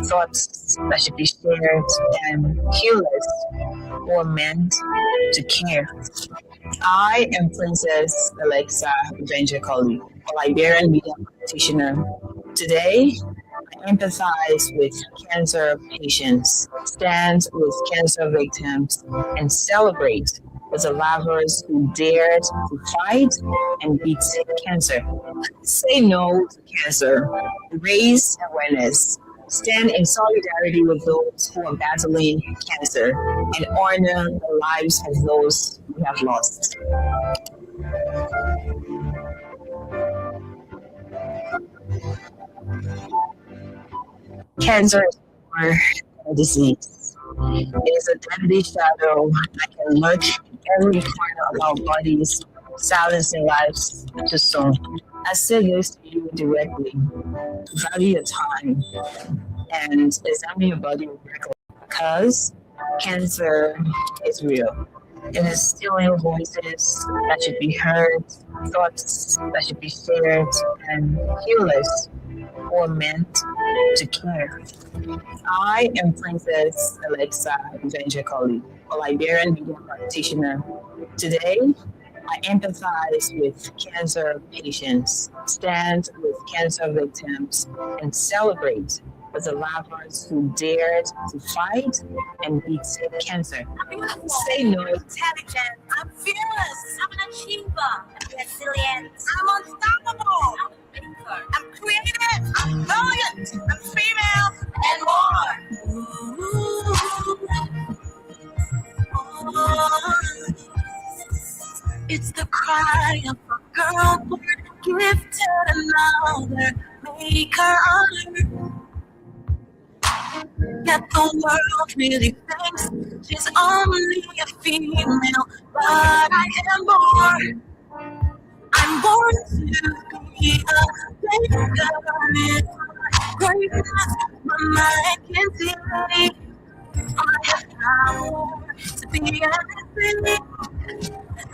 thoughts that should be shared and healers who are meant to care. I am Princess Alexa Benjacoli, a Liberian media practitioner. Today, I empathize with cancer patients, stand with cancer victims, and celebrate with survivors who dared to fight and beat cancer. Say no to cancer, raise awareness, stand in solidarity with those who are battling cancer, and honor the lives of those we have lost. Cancer is more than a disease. It is a deadly shadow that can lurk in every corner of our bodies, silencing lives too soon. I say this to you directly. Value your time and examine your body regularly because cancer is real. It is stealing voices that should be heard, thoughts that should be shared, and healers who are meant to care. I am Princess Alexa Benjacoli, a Liberian media practitioner. Today, I empathize with cancer patients, stand with cancer victims, and celebrate with survivors who dared to fight and beat cancer. Say no. Intelligent. I'm fearless. I'm an achiever. I'm resilient. I'm unstoppable. I'm a thinker. I'm creative. I'm brilliant. I'm female and more. It's the cry of a girl born gifted another. Make her honor. Yet the world really thinks she's only a female, but I am born. I'm born to be a maker. Greatness, my mind can see. I have power to be anything.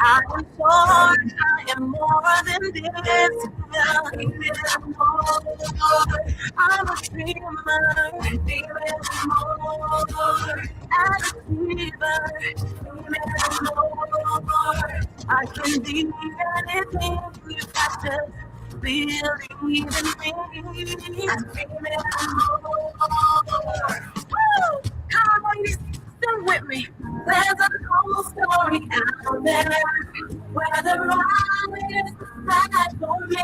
I am born, I am more than this. I'm a dreamer, even more. I'm a believer, even more. I can be anything if I just believe in me. I'm dreaming more. Woo! Come on, you sing with me. There's a whole story out there where the wrong is right for me.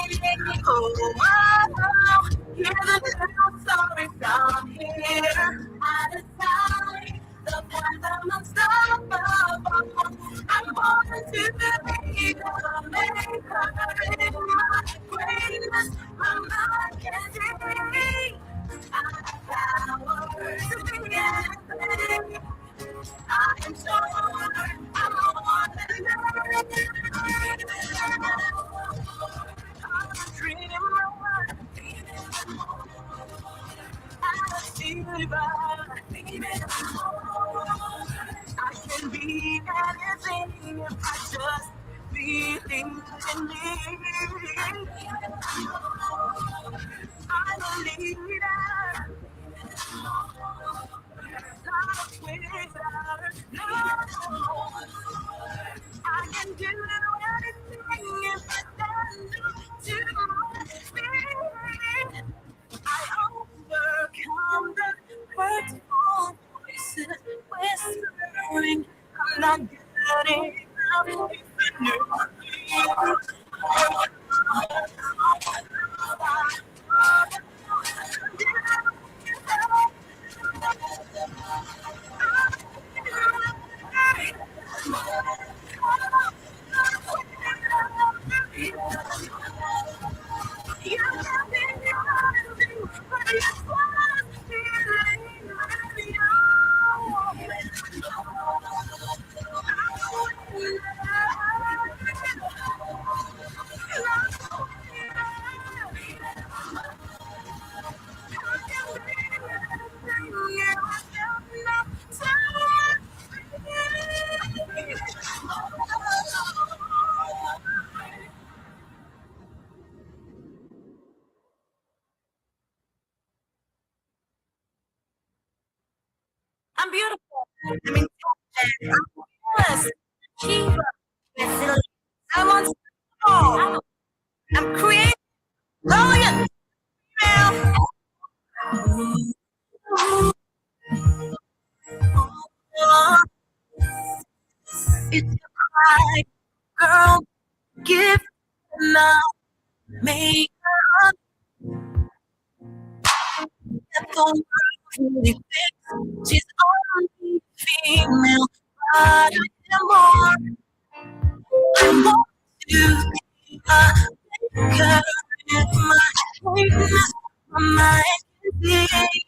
Oh, wow. Hear the little story from here. I decide the path I'm unstoppable. I'm born to be the maker in my greatness. My mind can see. I have power to be anything. I am sure I'm more than I'm a dreamer. I'm a achiever. I can be anything if I just believe in me. I'm a leader. Not a quitter. No. I can do anything if I stand to my feet. I overcome the hurtful voices whispering I'm not good enough if I knew I'm beautiful. I'm intelligent. I'm fearless. Achiever. Resilient. I'm unstoppable. I'm creative. Brilliant. It's a cry, girl. Give enough. Make her get the world really fix. She's only female, but I am more. I want to be a maker in my weakness, my identity.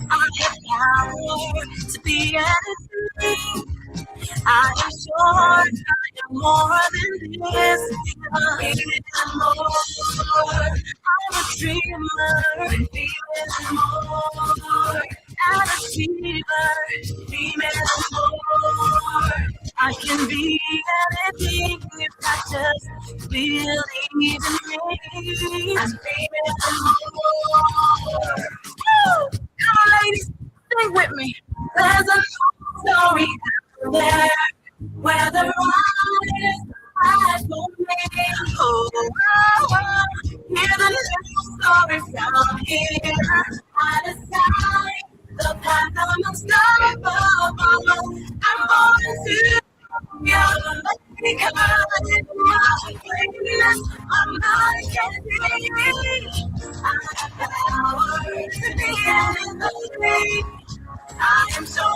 I have power to be anything. I am sure I am more than this. I'm more. I'm a dreamer, feeling more. An achiever, dreaming more. I can be anything if I just believe in me. I'm dreaming more. Woo! Come on, ladies, sing with me. There's a story out there where the rise has for me. Oh, oh, oh. Hear the new story from here. I decide the path I'm unstoppable. I'm born to young because my greatness, I'm not getting. I have power to be anything. I am so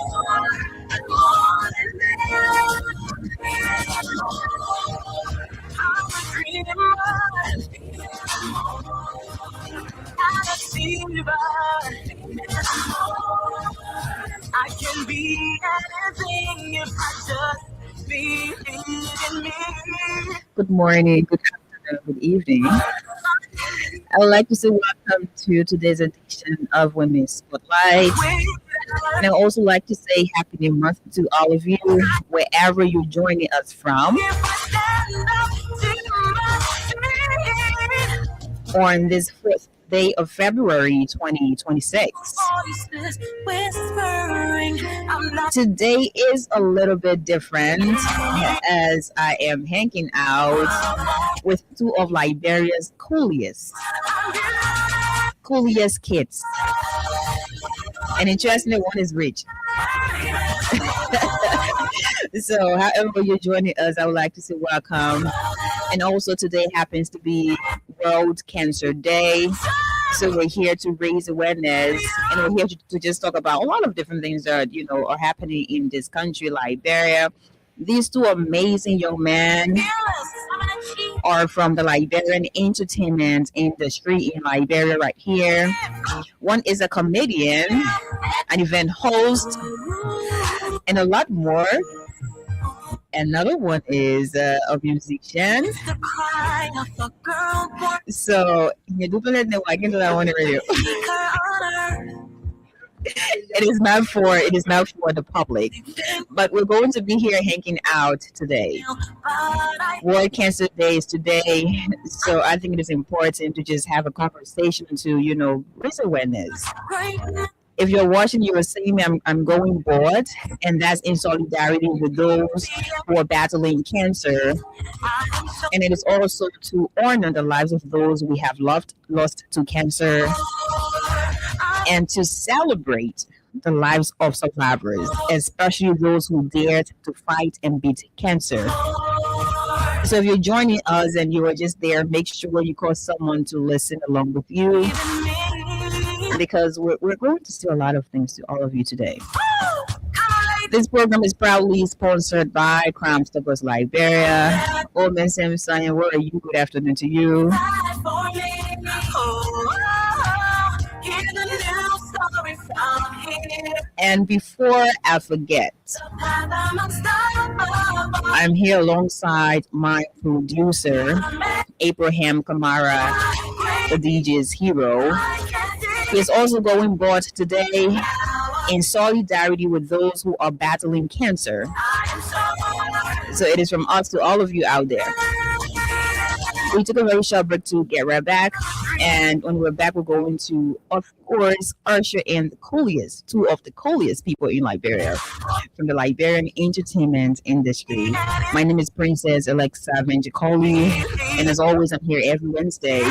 and more than that. I'm a dreamer, I'm a achiever. I can be anything if I just believe in me. Good morning, good afternoon, good evening. I would like to say welcome to today's edition of Women's Spotlight. And I would also like to say Happy New Month to all of you, wherever you're joining us from, on this 4th day of February 2026. Today is a little bit different as I am hanging out with two of Liberia's coolest kids. And interestingly, one is rich. So, however you're joining us, I would like to say welcome. And also today happens to be World Cancer Day. So we're here to raise awareness, and we're here to just talk about a lot of different things that are happening in this country, Liberia. These two amazing young men are from the Liberian entertainment industry in Liberia right here. One is a comedian, an event host, and a lot more. Another one is a musician. So, you do know I can do that one radio. It is not for the public, but we're going to be here hanging out today. World Cancer Day is today, so I think it is important to just have a conversation to raise awareness. If you're watching, you will see me. I'm going bored, and that's in solidarity with those who are battling cancer. And it is also to honor the lives of those we have lost to cancer, and to celebrate the lives of survivors, especially those who dared to fight and beat cancer. So if you're joining us and you are just there, make sure you call someone to listen along with you, because we're going to say a lot of things to all of you today. This program is proudly sponsored by Crime Stoppers Liberia. Old Man Samson, where are you? Good afternoon to you. And before I forget, I'm here alongside my producer, Abraham Kamara, the DJ's hero. He is also going board today in solidarity with those who are battling cancer. So it is from us to all of you out there. We took a very short break to get right back. And when we're back, we're going to, of course, usher in the coolest, two of the coolest people in Liberia from the Liberian entertainment industry. My name is Princess Alexa Benjicoli, and as always, I'm here every Wednesday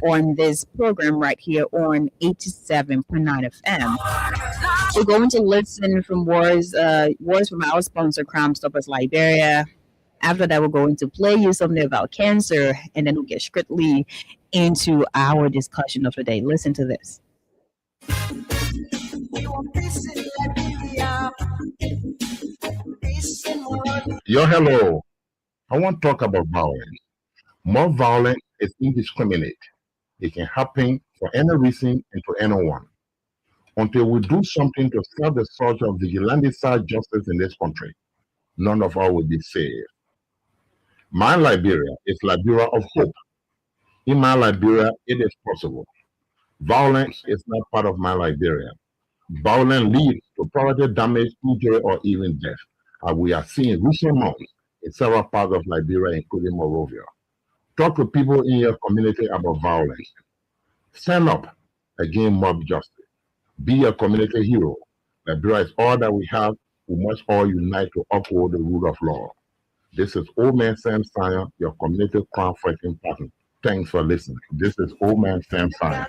on this program right here on 87.9 FM. We're going to listen from words from our sponsor, Crime Stoppers Liberia. After that, we're going to play you something about cancer, and then we'll get strictly into our discussion of the day. Listen to this. Yo, hello. I want to talk about violence. More violence is indiscriminate. It can happen for any reason and to anyone. Until we do something to stop the surge of vigilante-style justice in this country, none of us will be saved. My Liberia is Liberia of hope. In my Liberia, it is possible. Violence is not part of my Liberia. Violence leads to property damage, injury, or even death, as we are seeing recent months in several parts of Liberia, including Monrovia. Talk to people in your community about violence. Stand up against mob justice. Be a community hero. Liberia is all that we have. We must all unite to uphold the rule of law. This is Old Man Sam Sanya, your community crime fighting partner. Thanks for listening. This is Old Man Sam Sanya.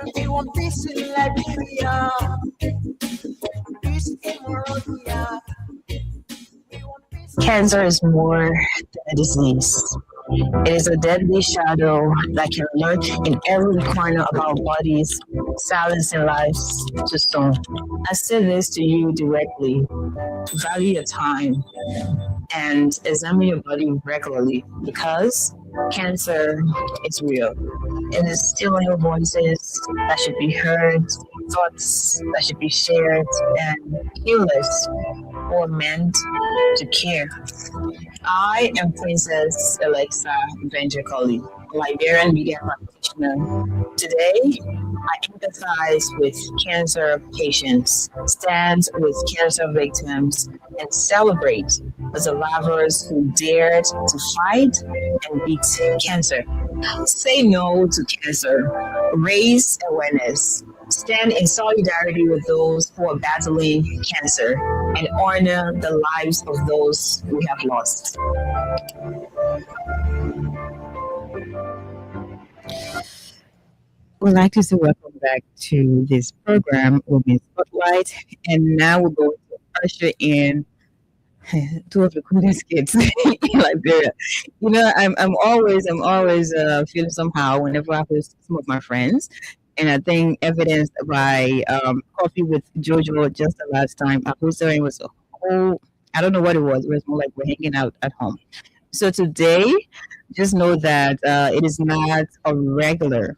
Cancer is more than a disease. It is a deadly shadow that can lurk in every corner of our bodies, silencing lives to stone. I say this to you directly. Value your time and examine your body regularly because cancer is real. It is still your voices that should be heard, thoughts that should be shared, and healers who are meant to care. I am Princess Alexa Benjicoli, Liberian media practitioner. Today, I empathize with cancer patients, stand with cancer victims, and celebrate the survivors who dared to fight and beat cancer. Say no to cancer, raise awareness, stand in solidarity with those who are battling cancer, and honor the lives of those we have lost. We'd like to say welcome back to this program, Women's Spotlight, and now we're going to usher in two of the coolest kids in Liberia. You know, I'm always feeling somehow whenever I host some of my friends, and I think evidenced by Coffee with Jojo just the last time I hosted, and it was a whole, I don't know what it was. It was more like we're hanging out at home. So today, just know that it is not a regular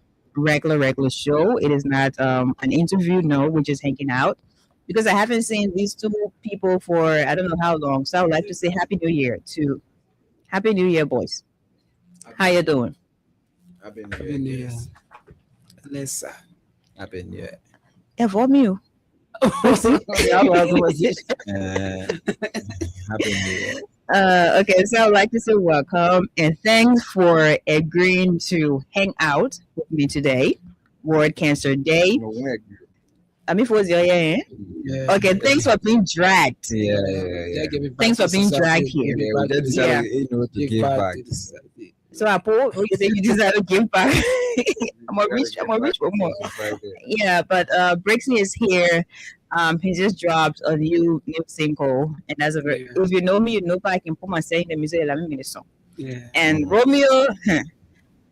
show. It is not an interview. No, we're just hanging out because I haven't seen these two people for I don't know how long. So I would like to say Happy New Year to Happy New Year, boys. How you doing? Happy New Year. Alexa. Happy New Year. Evolve you. Happy New Year. Okay, so I'd like to say welcome and thanks for agreeing to hang out with me today. World Cancer Day. I mean, for your yeah. Okay, thanks for being dragged. Yeah. Thanks for being dragged here. Yeah. To give back. So I pull. You say you deserve to give back. I'm a rich for more. Yeah, but Brixie is here. He just dropped a new single, and as a if you know me, you know I can put myself in the music 11 minutes song. Yeah. And Romeo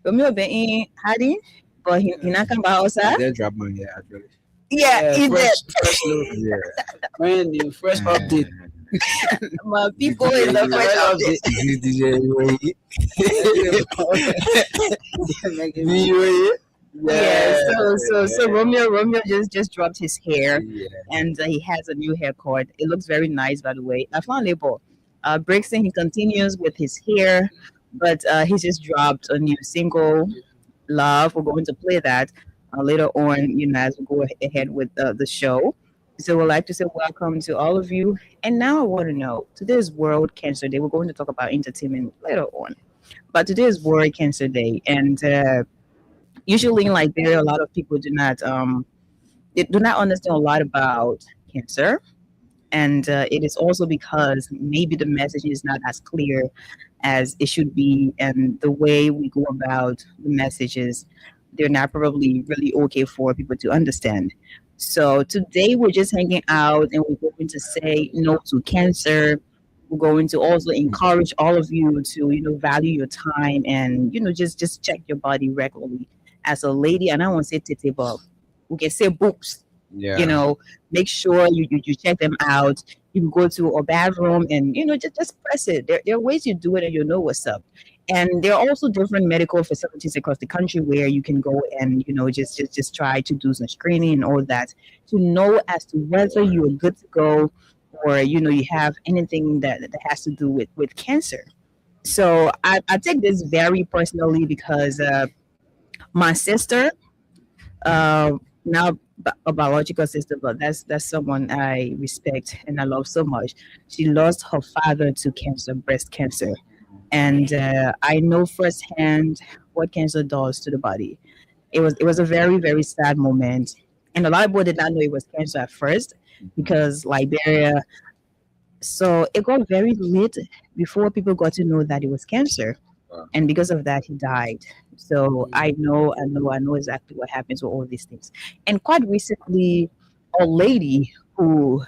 been in hiding, but he not come by outside. They drop money actually. Yeah, he did. Fresh look. Yeah. Brand new, fresh update. My people in the fresh update. DJ Yeah, so Romeo just dropped his hair, and he has a new haircut. It looks very nice, by the way. I found label. Brixton, he continues with his hair, but he just dropped a new single, Love. We're going to play that later on, as we go ahead with the show. So we'd like to say welcome to all of you. And now I want to know, today's World Cancer Day, we're going to talk about entertainment later on. But today is World Cancer Day, and usually in Liberia, a lot of people do not they do not understand a lot about cancer, and it is also because maybe the message is not as clear as it should be, and the way we go about the messages, they're not probably really okay for people to understand. So today we're just hanging out, and we're going to say no to cancer. We're going to also encourage all of you to, value your time, and just check your body regularly. As a lady, and I won't say tete, but we can say boobs. You Yeah. know, make sure you check them out. You can go to a bathroom and just press it. There are ways you do it, and you know what's up. And there are also different medical facilities across the country where you can go and just try to do some screening and all that to know as to whether you are good to go, or you have anything that has to do with cancer. So I take this very personally because my sister, now a biological sister, but that's someone I respect and I love so much. She lost her father to cancer, breast cancer, and I know firsthand what cancer does to the body. It was a very sad moment, and a lot of people did not know it was cancer at first because Liberia. So it got very late before people got to know that it was cancer, and because of that, he died. So I know exactly what happens with all these things. And quite recently, a lady who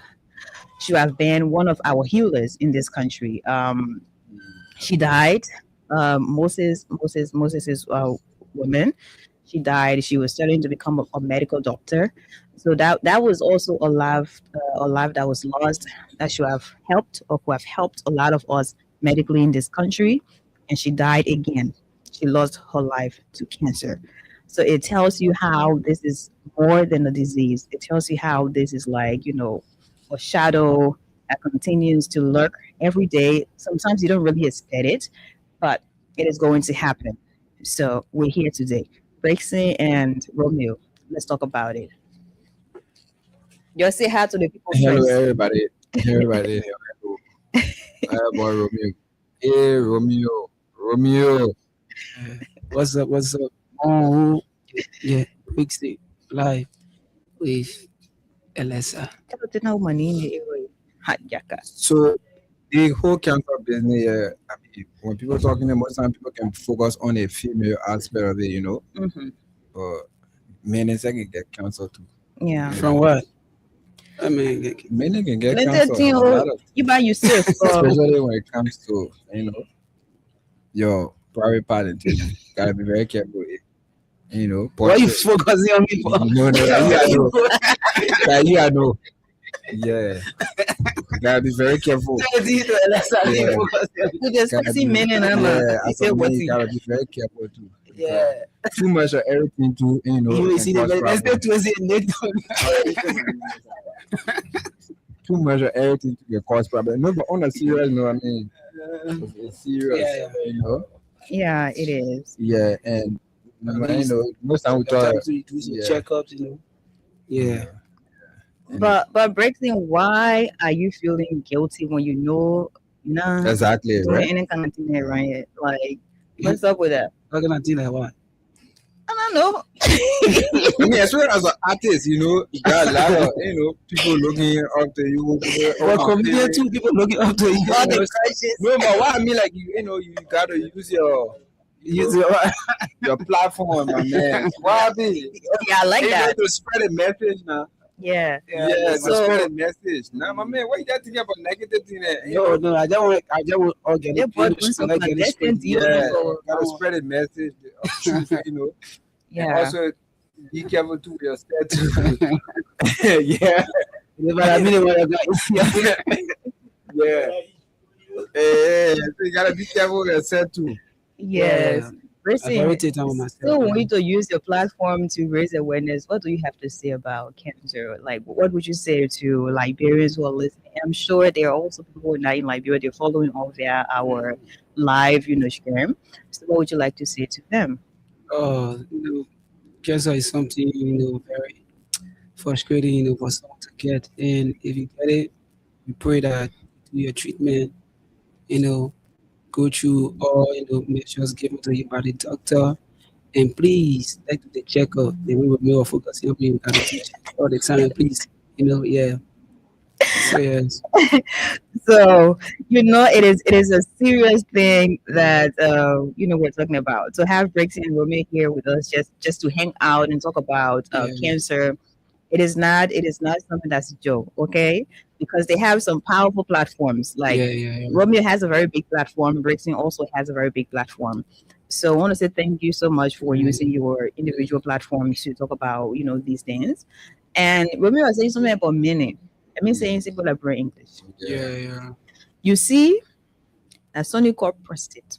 should have been one of our healers in this country, she died. Moses is a woman. She died. She was studying to become a medical doctor. So that was also a life that was lost, that should have helped, or who have helped a lot of us medically in this country. And she died again. She lost her life to cancer. So it tells you how this is more than a disease. It tells you how this is like, a shadow that continues to lurk every day. Sometimes you don't really expect it, but it is going to happen. So we're here today. Brixie and Romeo. Let's talk about it. Just say hi to the people Hello, first. everybody. Everybody. Hello. Hi, boy, Romeo. Hey, Romeo. Romeo. What's up? What's up? Oh, yeah, Pixie live with Elisa. Ito tinaw manini, eh, hot yaka. So, the whole cancer business, I mean, when people talking about some people can focus on a female aspect of it. Mm-hmm. But men and can get cancer too. Yeah. From what? I mean, Men can get Let cancer. that thing, A lot of, you by yourself. especially when it comes to, your private part and things. Gotta be very careful. why you Portrait. focusing on me for? No, you are no. Yeah, gotta be very careful. Yeah, You just gotta see be, men and I'm yeah, you as say a what man, you you. gotta be very careful too. Yeah, Too much of everything too, you it see can the cause let's problems. to say next. Too much of everything to can cause problems. No, but on a serious note, I mean, it's serious, Yeah. Yeah, it is. Yeah, and most time we talk, Sometimes you do some yeah, checkups. Yeah. and But Brexit, why are you feeling guilty when you know nah exactly doing right. any kind of thing there, right? Like, what's up with that? How can I do like what? I don't know. I mean, as well as an artist, you got a lot of people looking up to you. Well, comedian too. People looking up to you. All know, the crushes. No, but what I mean, like you gotta use Use your your platform, my man. What I mean, Yeah, I like that. to spread a message now. Yeah. Yeah, to So- spread a message. Now, my man, what you got to think about negative thing there? No, I just want organic. Yeah, but finish, when like, something get it destined straight. to you, Yeah, so, gotta spread a message of truth, And yeah. also be careful to yourself too. Yeah, But I mean, what I got is yeah. So you gotta be careful with yourself too. Yes. I've already Brexit, taken time with myself. still want you to use your platform to raise awareness. What do you have to say about cancer? Like, what would you say to Liberians who are listening? I'm sure there are also people who are not in Liberia. They're following all via our live, stream. So, what would you like to say to them? Cancer is something very frustrating, for someone to get. And if you get it, we pray that you do your treatment, you know, go through all measures given to you by the doctor. And please, like to the checkup. The way we are focusing on you gotta teach all the time. Please, yeah. So yes, So it is a serious thing that we're talking about. To have Brixie and Romeo here with us just to hang out and talk about yeah, cancer, it is not something that's a joke, okay? Because they have some powerful platforms. Like yeah. Romeo has a very big platform, Brixie also has a very big platform. So I want to say thank you so much for using your individual platforms to talk about these things. And Romeo was saying something about meaning. I mean, saying simple like very English. Yeah, yeah. You see, that's something called prostate.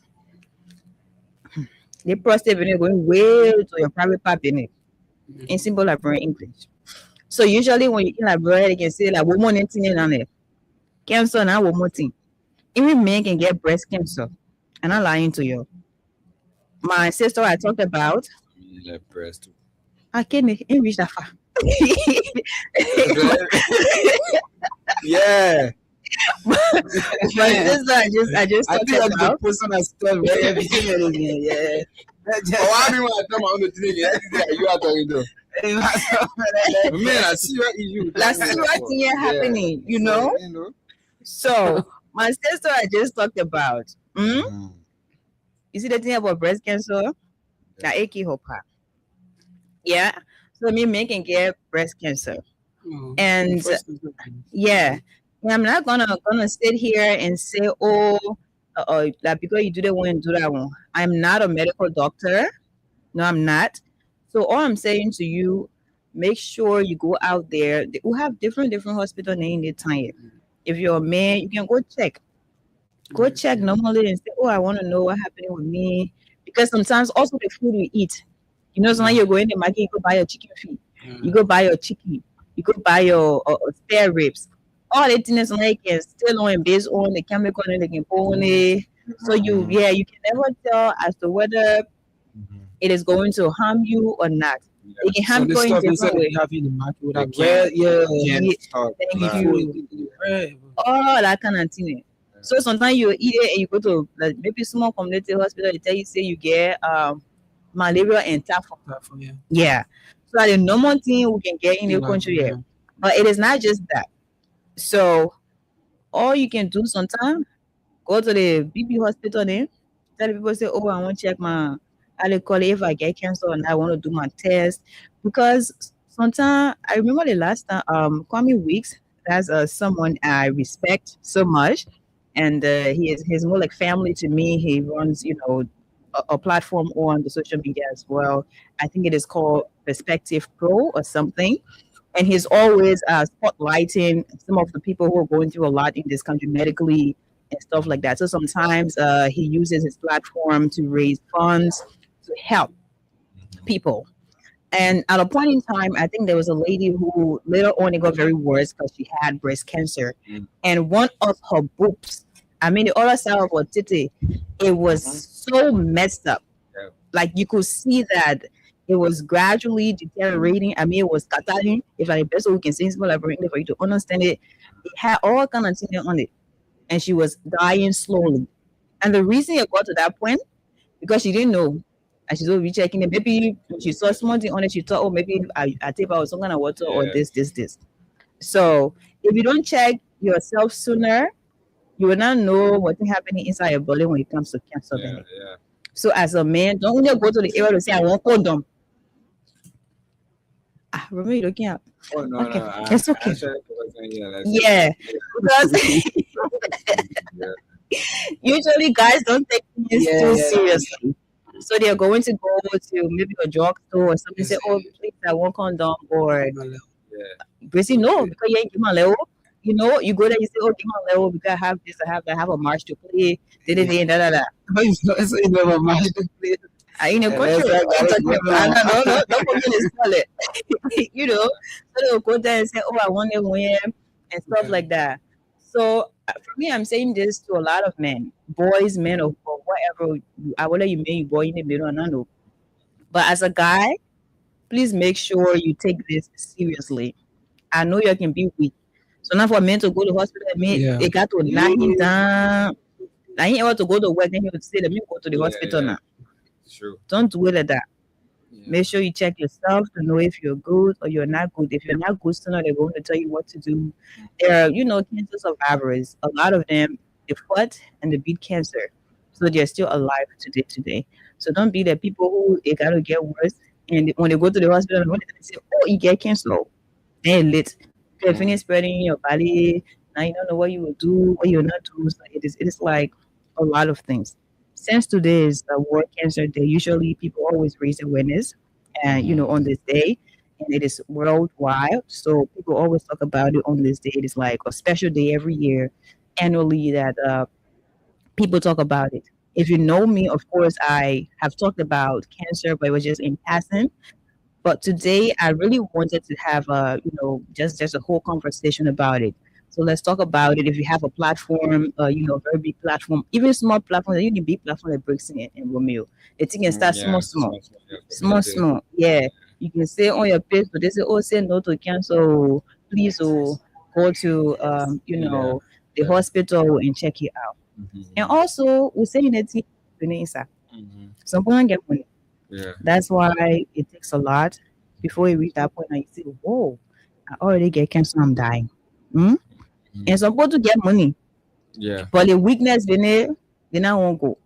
The prostate vein going way to your private part vein in simple like very English. So usually when you in like they can say like woman anything on it. Cancer now one more thing. Even men can get breast cancer. I'm not lying to you. My sister I talked about, Like breast. I can't reach that far. Yeah. My sister I just I talked think that's the about. person I still very everything again. Yeah. Oh, I didn't want to come on the thing again. You are talking to. Man, I see what you. That's what thing happening, So my sister I just talked about. You see the thing about breast cancer? That achy hopper. Yeah. So me men can get breast cancer. And yeah, and I'm not gonna sit here and say, oh, like because you do that one and do that one. I'm not a medical doctor. No, I'm not. So all I'm saying to you, make sure you go out there. We have different hospital in the time. If you're a man, you can go check. Go check normally and say, oh, I want to know what happening with me. Because sometimes also the food we eat. Sometimes you go in the market, you go buy your chicken feet. You go buy your chicken. You go buy your spare ribs. All the things like can still on based on the chemical and they can put on it. So you can never tell as to whether it is going to harm you or not. It can So harm the you in stuff different inside ways. they have in the market with They that can't- red, yeah, Can't Yeah, talk thank about you. All that kind of thing. So sometimes you eat it and you go to like, maybe small community hospital. They tell you say you get malaria and typhoid. Yeah. Yeah. So that the normal thing we can get in the country here. But it is not just that. So all you can do sometimes go to the BP hospital then tell the people say, oh, I want to check my how they call it if I get cancer and I want to do my test. Because sometimes I remember the last time Kwame Weeks, that's someone I respect so much, and he's more like family to me. He runs a platform on the social media as well. I think it is called Perspective Pro or something, and he's always spotlighting some of the people who are going through a lot in this country medically and stuff like that. So sometimes he uses his platform to raise funds to help people. And at a point in time, I think there was a lady who later on it got very worse because she had breast cancer, and one of her boobs, I mean the other side of her titty, it was so messed up. Yeah. Like you could see that it was gradually deteriorating. I mean, it was scattering. If I the best way we can say it's more like for you to understand it, it had all kind of things on it, and she was dying slowly. And the reason it got to that point because she didn't know. And she's always checking it. Maybe she saw something on it. She thought, oh, maybe I take out some kind of water or this. So if you don't check yourself sooner, you will not know what's happening inside your body when it comes to cancer. Yeah. So as a man, don't only go to the area to say I want condom. Remember you looking up. Oh no, Okay. no. It's okay. Yeah. Because usually guys don't take things too seriously. So they're going to go to maybe a drugstore or something. Say, "Oh, please, I want condom." Or basically, no, because you ain't give my level. You go there, you say, "Oh, give my level because I have this, I have that, I have a march to play." Da. So you never mind the place. I in a country. No, don't forget to spell it. So they'll go there and say, "Oh, I want to win," and stuff like that. So for me, I'm saying this to a lot of men, boys, men, or whatever. I will let you may you boy in the middle, and I know. But as a guy, please make sure you take this seriously. I know you can be weak. So now for men to go to hospital, men they got to knock him down. Like he want to go to work, then he would say, let me go to the hospital now. True. Don't do it like that. Yeah. Make sure you check yourself to know if you're good or you're not good. If you're not good, so now they're going to tell you what to do. There are, cancer survivors. A lot of them, they fought and they beat cancer. So they're still alive today. So don't be the people who they gotta get worse. And when they go to the hospital, when they say, oh, you get cancer, then lit. You finish spreading in your body. Now you don't know what you will do, what you will not do. So it is like a lot of things. Since today is World Cancer Day, usually people always raise awareness, and on this day, and it is worldwide. So people always talk about it on this day. It is like a special day every year, annually that people talk about it. If you know me, of course, I have talked about cancer, but it was just in passing. But today, I really wanted to have just a whole conversation about it. So let's talk about it. If you have a platform, very big platform, even small platform, even big platform that breaks in it and Romeo, the thing can start Yeah. small. Yeah, you can say on your page, but they say, oh, say no to cancer. Oh, please, go to the hospital and check it out. And also, we say in the team, some people get money. Yeah. That's why it takes a lot before you reach that point and you say, whoa, I already get cancer, I'm dying. Hmm? And some people to get money, Yeah. but the weakness they not won't go.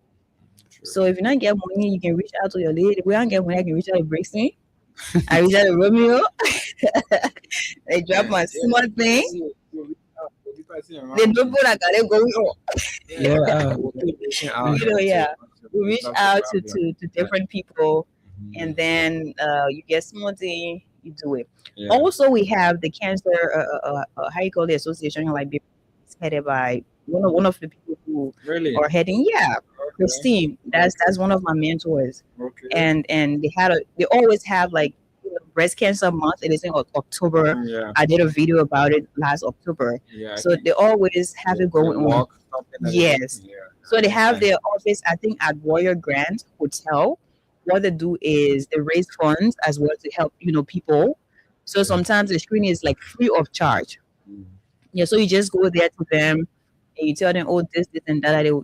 So if you not get money, you can reach out to your lady. If we don't get money, I can reach out to Brixton. I reach out to Romeo. They drop my small thing. They don't put like they going on. Yeah. Yeah. We reach out to different people, and then you get small thing, you do it. Yeah. Also, we have the cancer, how you call the association, like it's headed by one of the people who Really? are heading. Yeah, Christine. That's one of my mentors, Okay. and they always have like breast cancer month. It is in October. Yeah. I did a video about it last October. Yeah. So they always have it going on. Walk, something like Yes. that. Yeah. So they have their office, I think, at Royal Grand Hotel. What they do is they raise funds as well to help, people. So sometimes the screening is like free of charge. Yeah, so you just go there to them and you tell them, oh, this, and that. They'll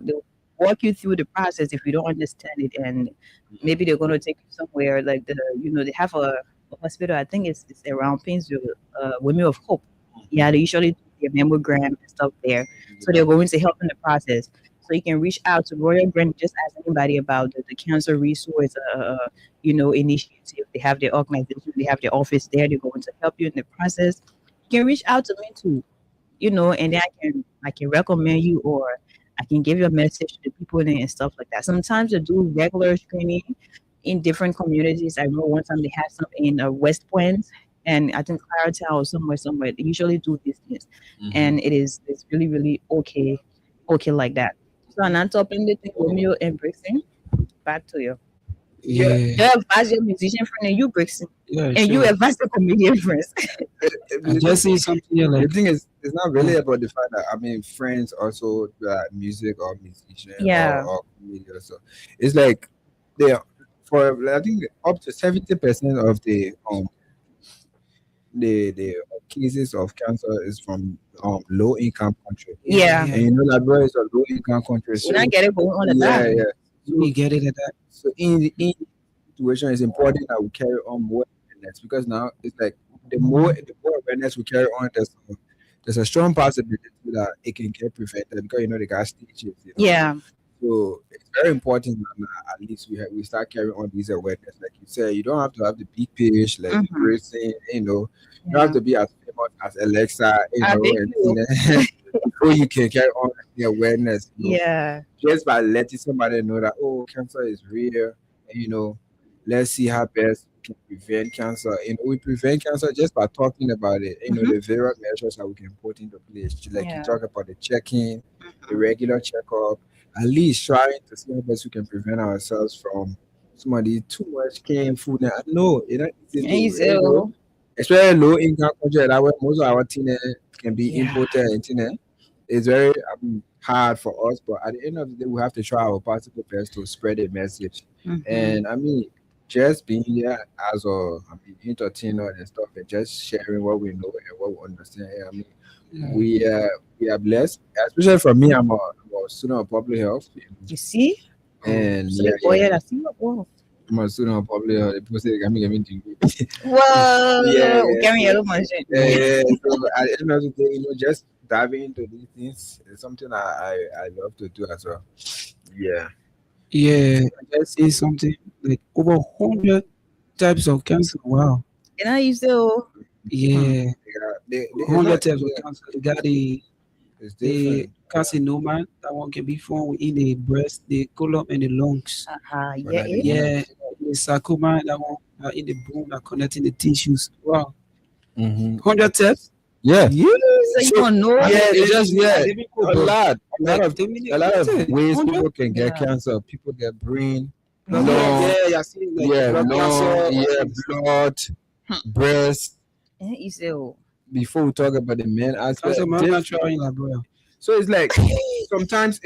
walk you through the process if you don't understand it. And maybe they're going to take you somewhere like they have a hospital, I think it's around Painesville, Women of Hope. Yeah, they usually do their mammogram and stuff there. So they're going to help in the process. So you can reach out to Royal Grant, just ask anybody about the cancer resource, initiative. They have their organization, they have their office there. They're going to help you in the process. You can reach out to me too, and then I can recommend you, or I can give you a message to the people there and stuff like that. Sometimes they do regular screening in different communities. I know one time they had some in West Point, and I think Claretown or somewhere. They usually do these things, and it's really really okay like that. So I'm not topping the thing Romeo and Brixton. Back to you. Yeah. You advise your musician friend and you Brixton, Yeah. and you advise the comedian friends. I just see something here The like thing is, it's not really about the fact that friends also music or musician Yeah. or comedian. So it's like they are- for I think up to 70% of the cases of cancer is from low income country. Yeah. And you know Liberia is a low income country. You So not get it going on the yeah, back. yeah. we get it at that. So in situation, it's important that we carry on more awareness because now it's like the more awareness we carry on, there's a strong possibility that it can get prevented because they got stages. Yeah. So it's very important that at least we start carrying on these awareness. Like you said, you don't have to have the big page like the person, you don't have to be as famous as Alexa, I beg and you. before you can carry on the awareness. Yeah. Just by letting somebody know that cancer is real, and let's see how best we can prevent cancer. We prevent cancer just by talking about it. The various measures that we can put into place. Like you Yeah. talk about the checking, the regular checkup, at least trying to see how best we can prevent ourselves from somebody too much canned food. Now, no, And you say, oh, especially low income country that where most of our things can be Yeah. imported and things. It's very hard for us, but at the end of the day, we have to try our possible best to spread the message. And just being here as entertainer and stuff, and just sharing what we know and what we understand. Yeah. We are blessed, especially for me. I'm a a student of public health, You see? and So yeah, the boy I see what well. I'm a student of public health. People say, "I'm getting degree." Well, Yeah, carrying yeah. yellow machine. Yeah, so at the end of the day, just diving into these things is something I love to do as well. Yeah. Yeah, I just say something like over 100 types of cancer. Wow. And I used to Yeah, It's 100 not, types of yeah, cancer. You got it's the different. carcinoma, that one can be found within the breast, the colon, and the lungs. But yeah, at the yeah. end of Yeah, the sarcoma, that one in the bone that connecting the tissues. Wow. Mhm. 100 types? Yeah. So you don't know. Yeah, it's just I didn't go, a bro. lot Like, of tell me a lot of that's it. ways 100? people can get Yeah. cancer. People get brain, Blood, lung, yeah, I see like yeah, blood lung, cancer. yeah, blood, breast. And you say, oh, Before we talk about the men aspect, Cancer, man, I'm not trying that, bro. so it's like sometimes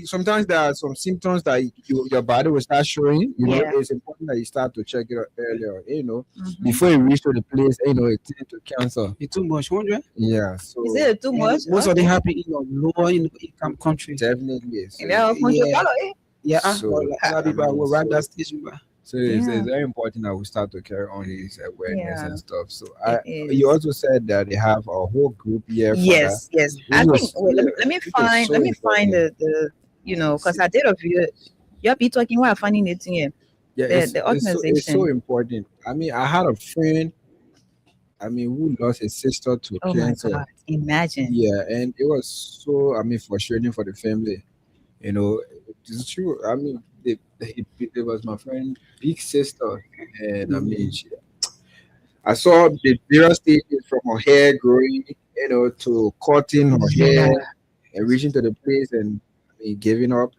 sometimes there are some symptoms that your body will start showing. Yeah. It's important that you start to check it out earlier. mhm. Before you reach to the place, it turns to cancer. It's too much, 100. Yeah, so Is it too much? Most of them happen in your lower income countries. definitely is. And now, Yeah. Yeah, So, but like, a lot of people will ride that station, bro. So it's Yeah. very important that we start to carry on this awareness Yeah. and stuff. So It you is. also said that they have a whole group here for Yes. Which I was- think. Wait, let me which was find. so Let me find important. the because I did a video. You'll be talking while finding it here. Yeah, the it's so organization. important. I mean, I had a friend, who lost his sister to Oh my cancer. God! Imagine. Yeah, and it was so, frustrating for the family. It's true. It was my friend, big sister, and I saw the various stages from her hair growing, to cutting her hair and reaching to the place and giving up.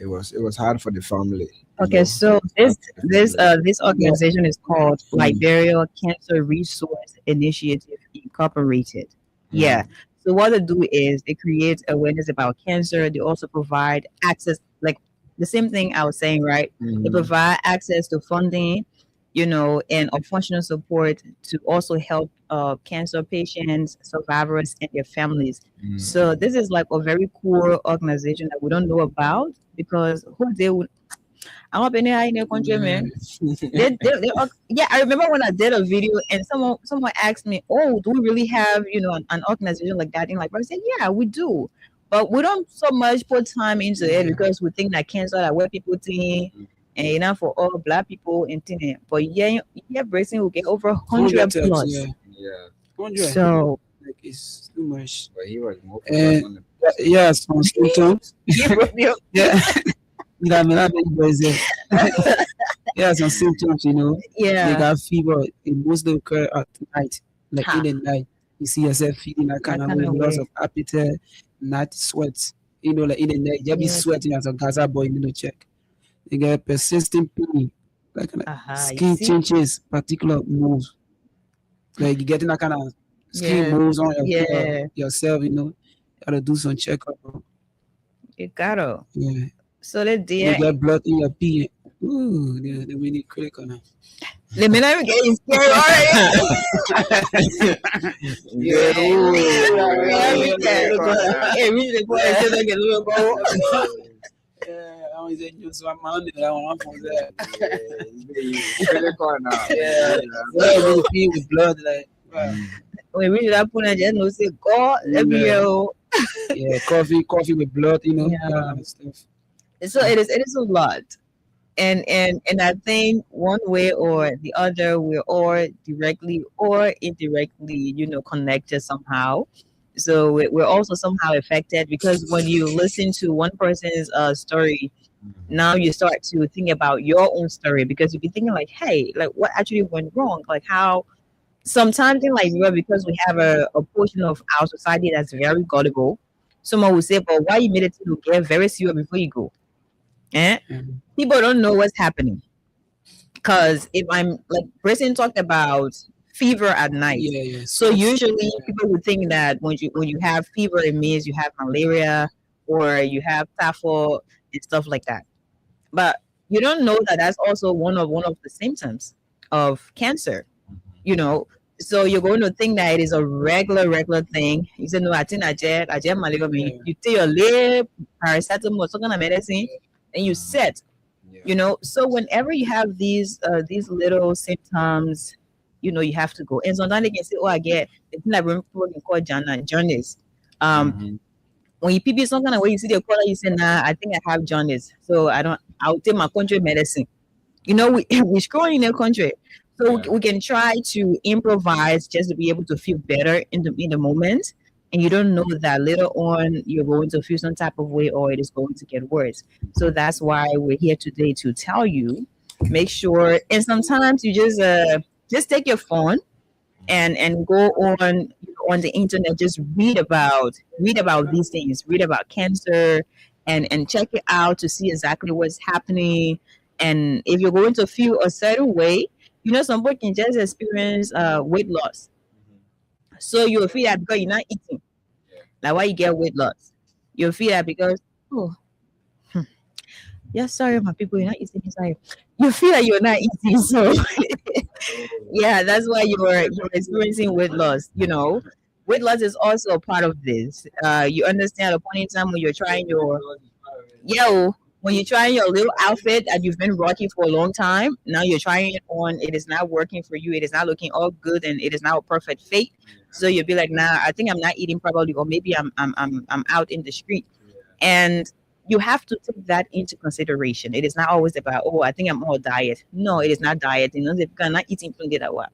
It was hard for the family. Okay, so this organization is called Liberia Cancer Resource Initiative Incorporated. Yeah. So what they do is they create awareness about cancer. They also provide access, like the same thing I was saying, right? They provide access to funding, and functional support to also help cancer patients, survivors, and their families. So this is like a very cool organization that we don't know about because who they would. I'm up in there in the country, man. Yeah, I remember when I did a video and someone asked me, "Oh, do we really have an organization like that?" And like I said, "Yeah, we do, but we don't so much put time into it because we think that cancer that white people think, and for all black people and thing. But yeah, bracing will get over 100 plus. Yeah. Yeah, 100. So Like, it's too much. but he was more And- focused on the Yeah, some symptoms. yeah, Yeah. Yeah, some symptoms, They got fever. It mostly occur at night, like in the night. You see yourself feeling that kind of way, loss of appetite, night sweat. Like in the night, you be Yeah. sweating as a Gaza boy, check. You get persistent pain, like skin you see? changes, particular moves. Like you getting that kind of skin Yeah. moves on Yeah. yourself, you gotta do some checkup. Bro. You gotta. Yeah. So they You did. get blood in your pee. Ooh, they really critical now. Let me not even get you scared already. Yeah. Hey, reach the point and say they get a little more. Yeah, I was in just one man. I want from there. Critical now. Yeah. Really feel with blood, like. When we reach that point, I just know say God, let me know. Yeah, coffee with blood, Yeah. that kind of stuff. So it is a lot. And I think one way or the other we're all directly or indirectly, connected somehow. So we're also somehow affected because when you listen to one person's story, now you start to think about your own story because you'll be thinking like, hey, like what actually went wrong? Like how sometimes in Liberia, because we have a portion of our society that's very gullible, someone will say, but why you made it to get very serious before you go? People don't know what's happening. Because if I'm like Preston talked about fever at night. Yeah. So usually people would think that when you have fever, it means you have malaria or you have typhoid and stuff like that. But you don't know that that's also one of the symptoms of cancer. So you're going to think that it is a regular thing. You say, no, I think I just malaria. You take your lip, paracetamol, some kind of medicine, and you sit. So whenever you have these little symptoms, you have to go. And sometimes they can say, oh, I get the thing that people can call jaundice. When you pee some kind of way, you see the color, you say, nah, I think I have jaundice. So I'll take my country medicine. We're scrolling in the country. So we can try to improvise just to be able to feel better in the moment. And you don't know that later on you're going to feel some type of way or it is going to get worse. So that's why we're here today to tell you, make sure. And sometimes you just take your phone and go on the internet, just read about these things, read about cancer, and check it out to see exactly what's happening. And if you're going to feel a certain way, some people can just experience weight loss. So you'll feel that because you're not eating. Like why you get weight loss? You'll feel that because yeah, sorry, my people, you're not eating. Sorry. You feel that you're not eating, so yeah, that's why you're experiencing weight loss. Weight loss is also a part of this. You understand at a point in time when you're trying when you're trying your little outfit that you've been rocking for a long time, now you're trying it on, it is not working for you, it is not looking all good, and it is now a perfect fit. So you'll be like, nah, I think I'm not eating properly, or maybe I'm out in the street. And you have to take that into consideration. It is not always about, oh, I think I'm on diet. No, it is not diet. If you're not eating plenty that well,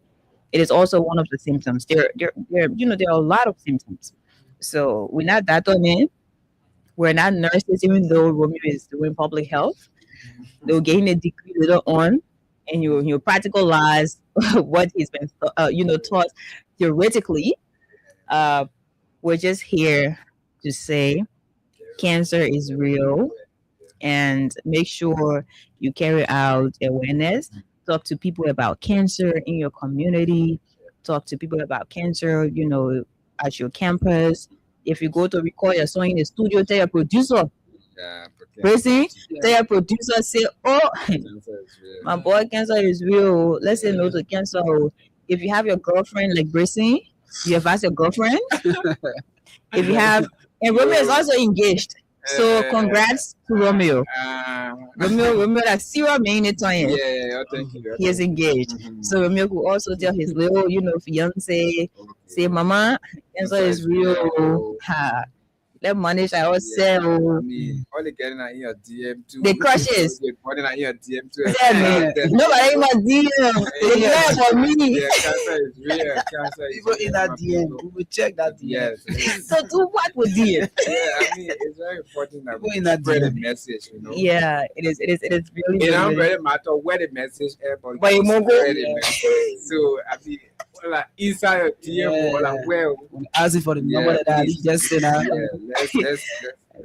it is also one of the symptoms. There are a lot of symptoms. So we're not that on it. We're not nurses, even though Romeo is doing public health. They'll gain a degree later on, and you practicalize what he's been taught theoretically. We're just here to say cancer is real, and make sure you carry out awareness. Talk to people about cancer in your community. Talk to people about cancer, at your campus. If you go to record your song in the studio, tell your producer. Tell your producer, say, oh, my boy, cancer is real. Let's say no to cancer. If you have your girlfriend like Bracing, you have asked your girlfriend. If you have, and Romeo is also engaged. So congrats to Romeo. Romeo like serious man it on him. Thank you. He is engaged. So Romeo could also tell his little, fiance, say, Mama, cancer is real. Let money I all sell. All they getting at your DM too. The crushes. Getting at your DM too. Yeah, man. Nobody in my DM. They care for me. Yeah, cancer is real. Cancer is People in that DM, we will check that DM. Yes. So do what with DM? Yeah, it's very important that we spread the message, Yeah, it is really. It don't really really matter where the message is, but you must go. spread the message. So like inside your DM or like where Asking for the number that he just said. let's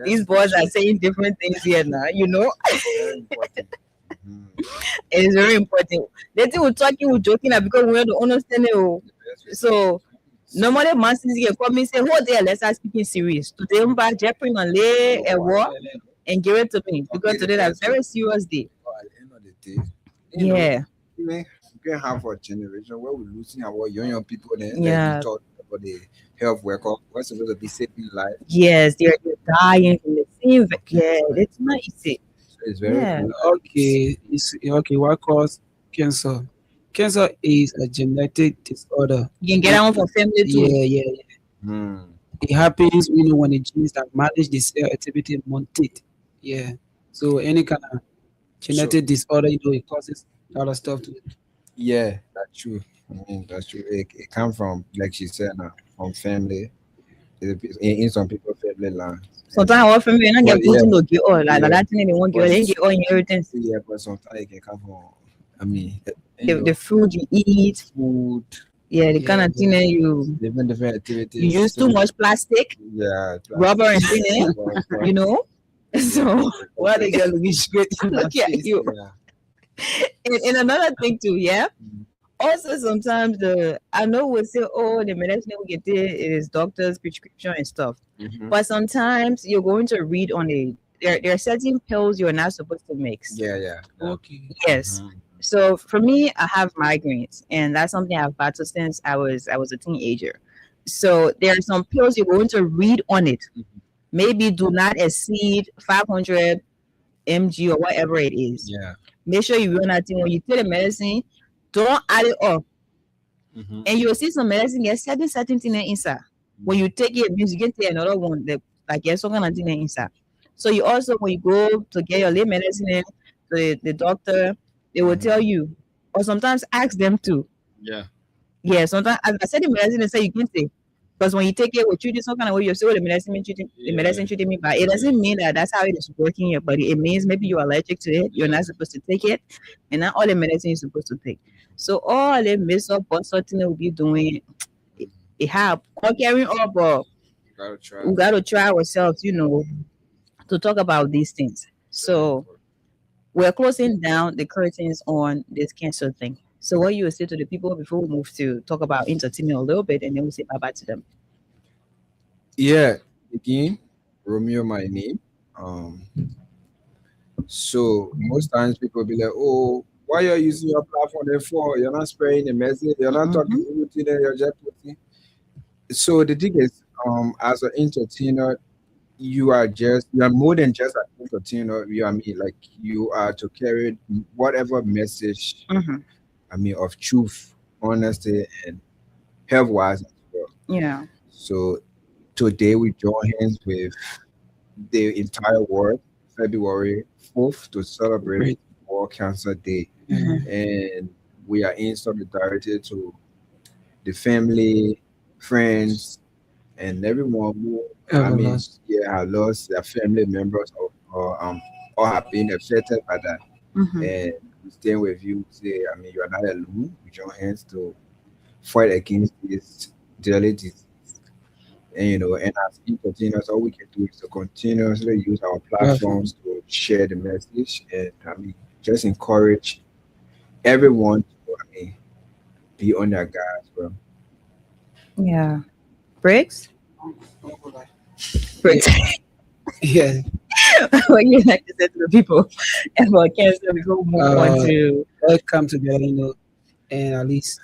These boys are saying different things here now, very important. It is very important. The thing we're talking, we're joking because we want to understand it. So normally masses here come and say, "Oh, there, let's start speaking serious." Today, I'm back Jeffrey and lay a war and give it to me because today is a very serious day. At the end of the day, Yeah. We can have a generation where we're losing our young people. Then Yeah. we talk about the health worker. We're supposed to be saving life. Yes, they're dying from the same. Yeah, it's not easy. So it's very Yeah. good. Okay. What causes cancer? Cancer is a genetic disorder. You can get that one for family too. Yeah. It happens, when the genes that manage the cell activity mutate. Yeah. So any kind of genetic disorder, it causes a lot of stuff to it. Yeah, that's true. That's true. It comes from, like she said, now from family. In some people, family line. Sometimes our family not get But, put to get all. Like Yeah. that thing they won't get all. They get all inheritance. Yeah, but sometimes it can come from. The food you eat, food, yeah, the kind of thing that you different activities. use too much plastic, Yeah, rubber and thing, So Why they get to be straight in the look at face? you. Yeah. And another thing too, yeah. Also, sometimes I know we say, oh, the medicine we get there is doctor's prescription and stuff. But sometimes you're going to read on it. There are certain pills you're not supposed to mix. Yeah. Okay. Yes. So for me, I have migraines, and that's something I've battled since I was a teenager. So there are some pills you're going to read on it. Maybe do not exceed 500 mg or whatever it is. Yeah. Make sure you run that thing when you take the medicine. Don't add it up, and you'll see some medicine get certain thing inside. When you take it, it means you can take another one that like there's some kind of thing inside. So you also when you go to get your late medicine in, the doctor, they will tell you, or sometimes ask them to. Yeah. Yeah, sometimes I said the medicine they say you can take. Because when you take it, we treat it some kind of way, you're still the medicine treating the medicine treating me, but it doesn't mean that that's how it is working in your body. It means maybe you're allergic to it, you're not supposed to take it, and not all the medicine you're supposed to take. So all the mess up or something that we'll be doing, it have carrying up, but Gotta try. we got to try ourselves, to talk about these things. So we're closing down the curtains on this cancer thing. So what you will say to the people before we move to talk about entertainment a little bit, and then we'll say bye bye to them. Yeah. Again, Romeo, my name. So most times people be like, "Oh, why you're using your platform there for? You're not spreading the message. You're not talking everything. You're just putting." So the thing is, as an entertainer, you are more than just an entertainer. You are me like you are to carry whatever message. Mm-hmm. I mean of truth, honesty, and health wise as well. Yeah. So today we join hands with the entire world, February 4th, to celebrate Great. World Cancer Day, Mhm. and we are in solidarity to the family, friends, and everyone who, I Ever mean, lost. yeah, have lost their family members or have been affected by that. Mhm. And we stand with you. Say, I mean, you are not alone. We join hands to fight against this deadly disease. And and as entertainers, all we can do is to continuously use our Powerful. platforms to share the message, and I mean, just encourage everyone to, I mean, be on their guard as well. Yeah. Briggs? Yeah. Briggs. Yeah. What you like to say to the people about cancer before we move on Uh, to let's come together, and at least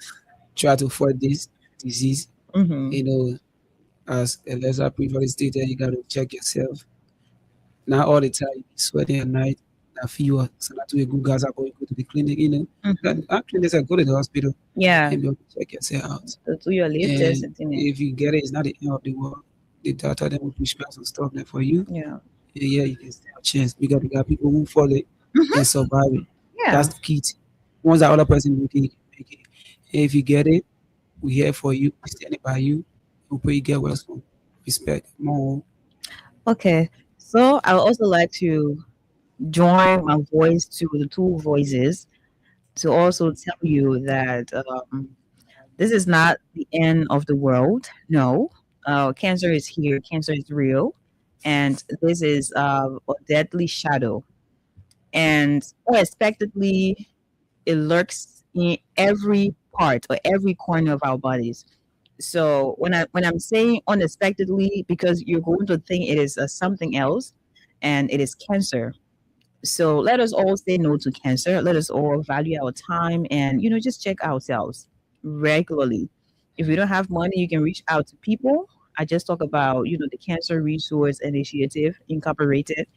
try to fight this disease. mm-hmm. You know, as Eliza previously stated, you got to check yourself. Not all the time you be sweating at night, that fever. So that's why good guys are going to go to the clinic, Mm-hmm. That clinics are go to the hospital Yeah. and be able to check yourself out. To do your lip test And and thing. if you get it, it's not the end of the world. The doctor then will prescribe some stuff there for you. Yeah. And yeah, you can still have a chance because we got people who follow it and survive it. Yeah. That's the key. Once that other person make it, you can make it. And if you get it, we here for you. We standing by you. We pray you get well soon. Respect. More. Okay. So I would also like to join my voice to the two voices to also tell you that this is not the end of the world. No, cancer is here. Cancer is real, and this is a deadly shadow. And unexpectedly, it lurks in every part or every corner of our bodies. So when I'm saying unexpectedly, because you're going to think it is something else, and it is cancer. So let us all say no to cancer. Let us all value our time and just check ourselves regularly. If you don't have money, you can reach out to people. I just talk about the Cancer Resource Initiative Incorporated.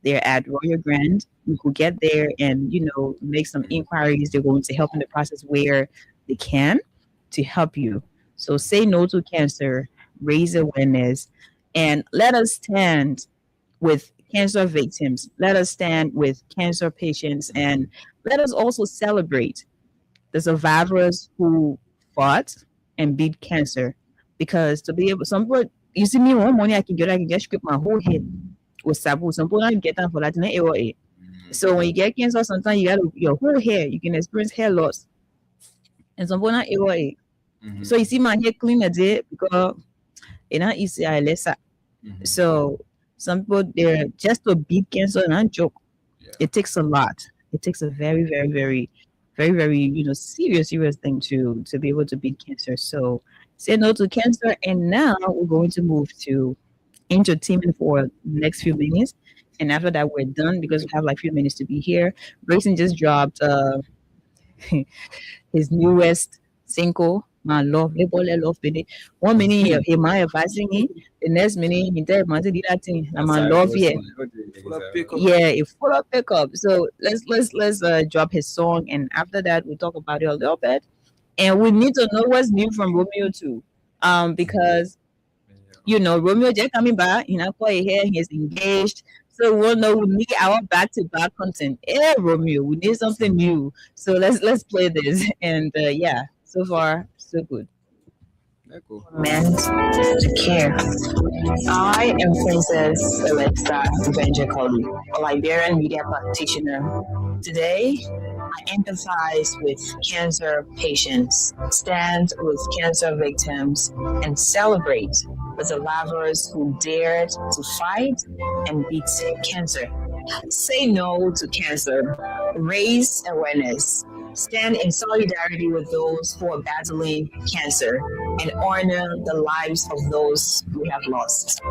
They're at Royal Grand. You could get there and make some inquiries. They're going to help in the process where they can to help you. So say no to cancer, raise awareness, and let us stand with cancer victims. Let us stand with cancer patients, and let us also celebrate the survivors who fought and beat cancer. Because to be able, some people, you see me one morning, I can get scrape my whole head with sabu. Some people don't get that for that. So when you get cancer, sometimes you got your whole hair. You can experience hair loss, and some people not able to. So you see my hair clean a day because it not easy. I less. So some people they're just to beat cancer and not joke. It takes a lot. It takes a very, very, very, very, very, serious thing to be able to beat cancer. So say no to cancer. And now we're going to move to entertainment for the next few minutes. And after that, we're done because we have like few minutes to be here. Grayson just dropped his newest single, My Love, Label Love Baby. 1 minute he might advising it, the next minute he tell man to do that thing. I'm my love here. Full of pickup. Yeah, it full of pickup. So let's drop his song, and after that we talk about it a little bit. And we need to know what's new from Romeo too. Because Romeo just coming back, quite here, he's engaged. So we'll know we need our back to back content. Yeah, Romeo, we need something new. So let's play this. And yeah, so far so good. That's cool. Meant to care. I am Princess Alexa Evangelicali, a Liberian media practitioner. Today, I empathize with cancer patients, stand with cancer victims, and celebrate with survivors who dared to fight and beat cancer. Say no to cancer, raise awareness, stand in solidarity with those who are battling cancer, and honor the lives of those we have lost.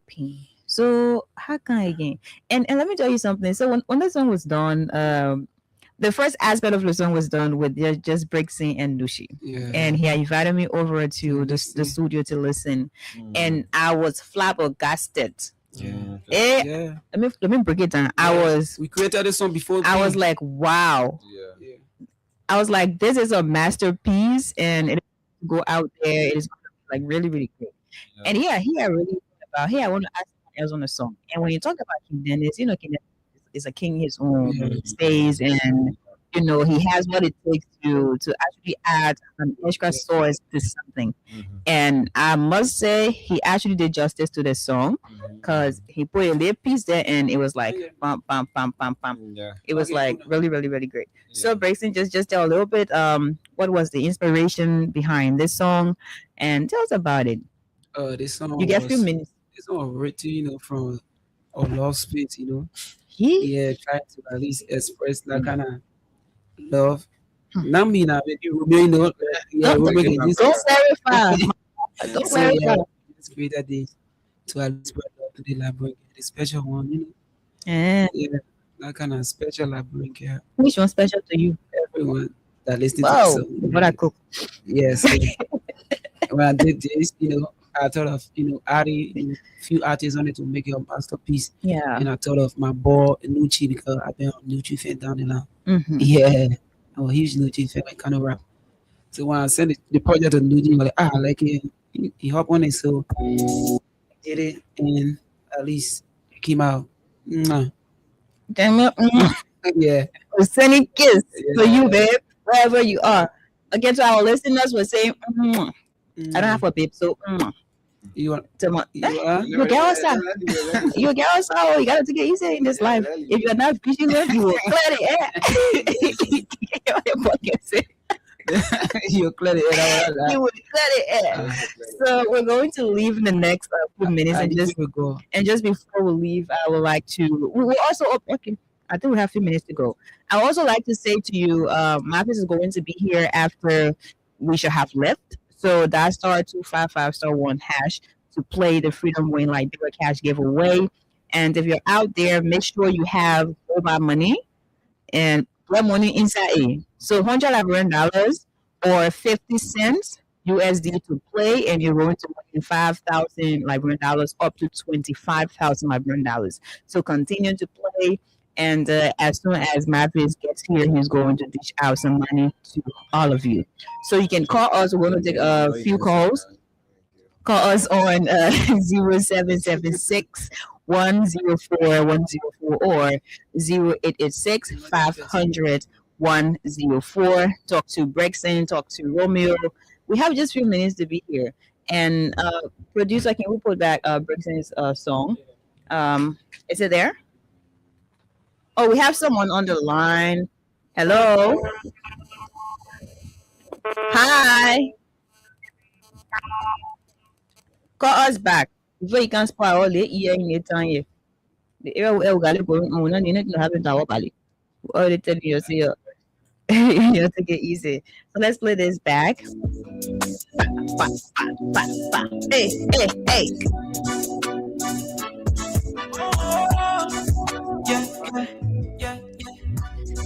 P. So how can I again? And let me tell you something. So when the song was done, the first aspect of the song was done with just Brixie and Nushi. Yeah. And he invited me over to the studio to listen. And I was flabbergasted. Yeah. Eh, let me break it down. We created this song before. I was like, wow. Yeah. I was like, this is a masterpiece, and it go out there. It is like really, really great. And he I really about I want to ask someone else on the song. And when you talk about King Dennis, King Dennis is a king in his own space, and he has what it takes to actually add an extra sauce to something. And I must say, he actually did justice to the song because he put a little piece there, and it was like bam, bam, bam, bam, bam. Yeah. It was like really, really, really great. So, Braxton, just tell a little bit. What was the inspiration behind this song, and tell us about it. This song. You get a few minutes. This song written, from a love space, Yeah. trying to at least express that kind of love. Not me now, but Romeo, Don't clarify. Don't clarify. It's created this to at least spread love to the library, the special one, Eh, Yeah, that kind of special library, which one special to you? everyone that listens to the Wow. song. What I cook. Yes. So, when I did this, I thought of, adding a few artists on it to make it a masterpiece. Yeah. And I thought of my boy Nucci because I've been a Nucci fan down there now. Mm-hmm. Yeah. I'm a huge Nucci fan, like kind of rap. So when I sent the project to Nucci, I was like, I like it. He hopped on it, so I did it, and at least it came out. Mwah. Damn it. Yeah. Sending kiss to you, babe, wherever you are. Again, to our listeners, we're saying, I don't have a babe, so You want? You get us out. You get us out. You gotta take it easy in this life. If you're not vigilant, you will clear the air. You clear the air. You will clear the air. So we're going to leave in the next few minutes, and just before we leave, I would like to. We will also okay. I think we have a few minutes to go. I would also like to say to you, Marcus is going to be here after we should have left. So that's *255*1# to play the Freedom Win like bigger cash giveaway. And if you're out there, make sure you have mobile money and put money inside it. So $100 or 50 cents USD to play, and you're going to win 5,000 Liberian dollars up to 25,000 Liberian dollars. So continue to play. And as soon as Mavis gets here, he's going to dish out some money to all of you. So you can call us. We're going to take a few calls. Call us on 0776 104 104 or 0886 500 104. Talk to Brexon, talk to Romeo. We have just a few minutes to be here. And producer, can we put back Brexon's song? Is it there? Oh, we have someone on the line. Hello. Hi. Call us back. Before you can spoil all the ear in your tongue. The area will go on and you need to have it our body. All the tell you see you take it easy. So let's play this back. Hey, hey, hey.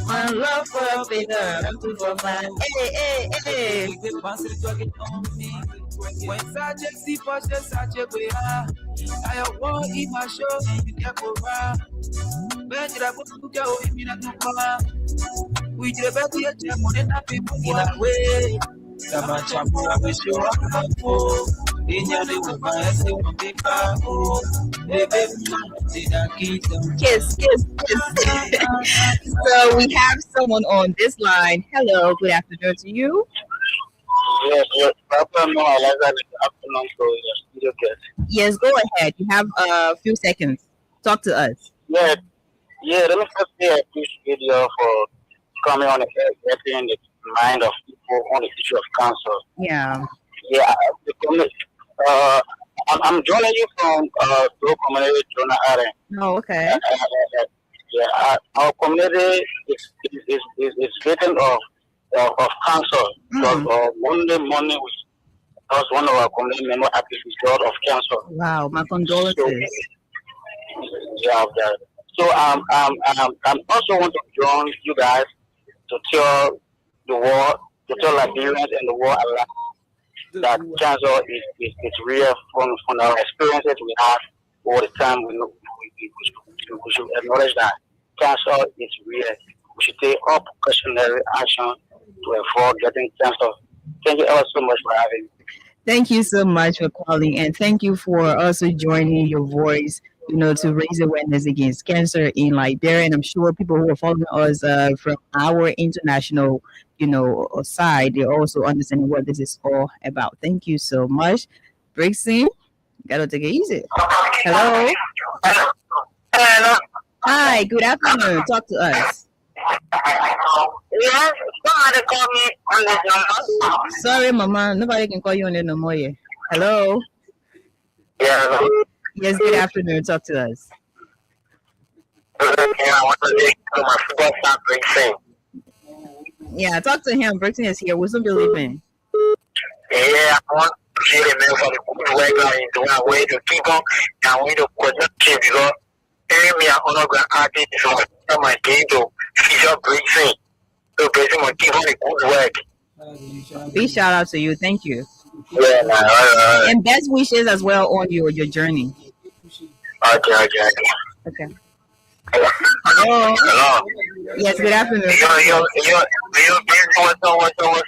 My love for a bigger, I'm too for fun. Hey, hey, hey. When Sajek see Porsche, Sajek we are. I want in my show, you get over. When did I go to go in the car? We did a better money, not people in a way. Sabachamu, I wish you were Kiss, kiss, kiss. So we have someone on this line. Hello, good afternoon to you. Yes, yes. Afternoon, I like that. Afternoon, so yes, Yes, go ahead. You have a few seconds. Talk to us. Yeah, yeah. Let me first say I appreciate you for coming on and getting the mind of people on the issue of cancer. Yeah. Yeah, I'm joining you from Pro Community Jonah Allen. Oh, okay. Yeah, our community is victim of cancer. Because Monday morning lost one of our community members at the result of cancer. Wow, my So condolences. yeah, that. So I'm also want to join you guys to tell the world, to tell Liberians and the world alike that cancer is real from our experiences we have all the time. We should acknowledge that cancer is real. We should take all precautionary action to avoid getting cancer. Thank you ever so much for having me. Thank you so much for calling, and thank you for also joining your voice, to raise awareness against cancer in Liberia. And I'm sure people who are following us from our international, side, they're also understanding what this is all about. Thank you so much. Brixie, gotta take it easy. Hello. Hello. Hi, good afternoon. Talk to us. Yes, somebody call me on this number. Sorry, Mama, nobody can call you on the no more. Hello. Yeah, Yes, good afternoon. Talk to us. I want to say to my football star Brixie. Yeah, talk to him. Brixie is here. Wisdom believing. Yeah, I want to see the man for the good work that he's doing. I want to keep on and we to continue because me I'm not going to add it to my game to feature Brixie. So Brixie will keep on the good work. Big shout out to you. Thank you. Yeah, man. All right. And best wishes as well on your journey. Okay. Okay. Hello. Hello. Yes, good afternoon. What's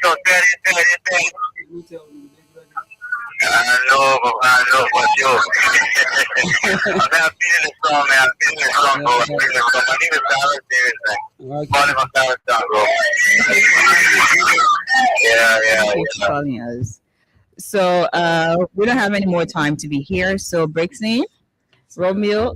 up, Daddy? I know for sure. I'm not feeling the song, man. I'm feeling the song, bro. I'm feeling the song. My name is Tyler Davis, man. Calling from Tyler Town, bro. Yeah. Thanks for calling us. So we don't have any more time to be here. So Brixie, Romeo,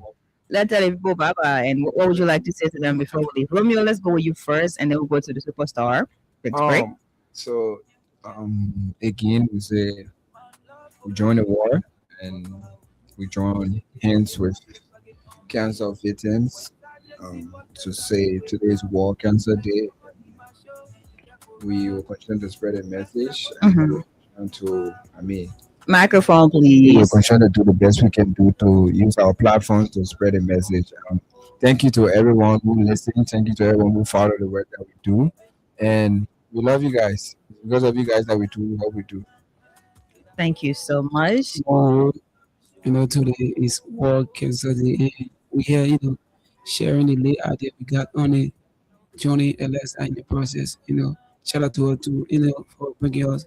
let's tell people bye bye. And what would you like to say to them before we leave? Romeo, let's go with you first, and then we'll go to the superstar. Thanks, break. So again, we say we join the war and we join hands with cancer victims to say today's War Cancer Day. We will continue to spread a message and to, Microphone, we will please. continue to do the best we can do to use our platforms to spread a message. Thank you to everyone who listens. Thank you to everyone who follow the work that we do. And we love you guys. It's because of you guys that we do what we do. Thank you so much. Today is World Cancer Day. And we here, sharing the late idea we got on it, joining LS in the process. Shout out to her to, for bringing us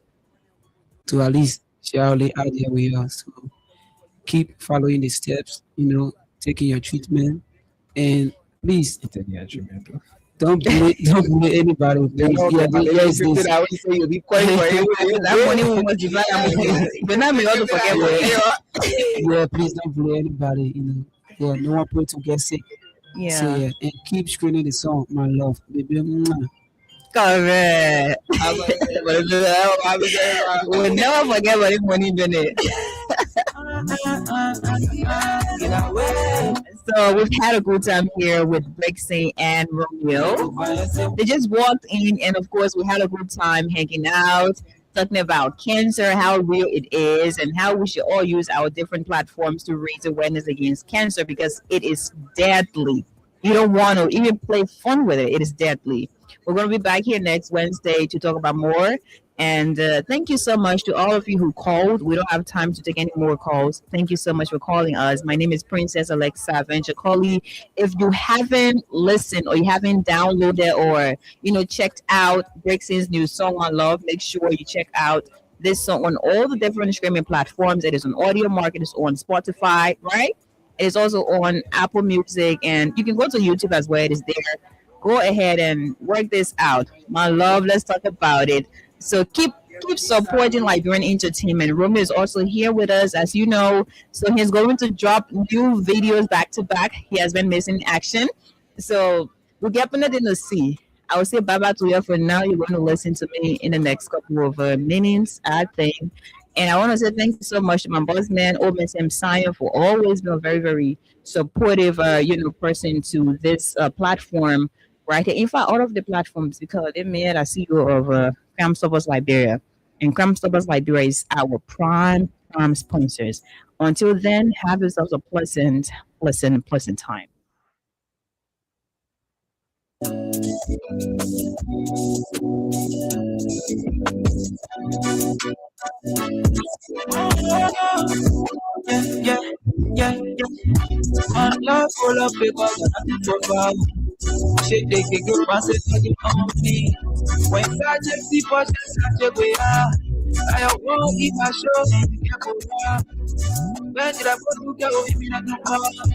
to at least share our late idea with us. So keep following the steps, taking your treatment, and please don't bully anybody. Please. I would say you'll be quiet for it. That money will multiply. But not me all to forget Yeah, please don't bully anybody. Yeah, no one pray to get sick. Yeah. So yeah, and keep screening the song, my love, baby. Correct. We'll never forget about the money in it. So we've had a good time here with Brixie and Romeo. They just walked in, and of course, we had a good time hanging out, talking about cancer, how real it is, and how we should all use our different platforms to raise awareness against cancer because it is deadly. You don't want to even play fun with it. It is deadly. We're going to be back here next Wednesday to talk about more. And thank you so much to all of you who called. We don't have time to take any more calls. Thank you so much for calling us. My name is Princess Alexa Venture-Coley. If you haven't listened or you haven't downloaded or checked out Brixie's new song on Love, make sure you check out this song on all the different streaming platforms. It is on Audio Market. It's on Spotify, right? It is also on Apple Music, and you can go to YouTube as well. It is there. Go ahead and work this out. My love, let's talk about it. So keep supporting Liberian entertainment. Romeo is also here with us, as you know. So he's going to drop new videos back to back. He has been missing action. So we'll get on it in the sea. I will say bye bye to you for now. You're going to listen to me in the next couple of minutes, I think. And I want to say thank you so much to my boss man, OMSM Sion, for always being a very, very supportive, person to this platform right here. In fact, all of the platforms, because they made a CEO of Crime Stoppers Liberia. And Crime Stoppers Liberia is our prime sponsors. Until then, have yourselves a pleasant time. Yeah. My love full of paper, nothing for fun. Shit, they can get past it, on me. When I just see for such a way, I won't eat my show. When did I put together with me?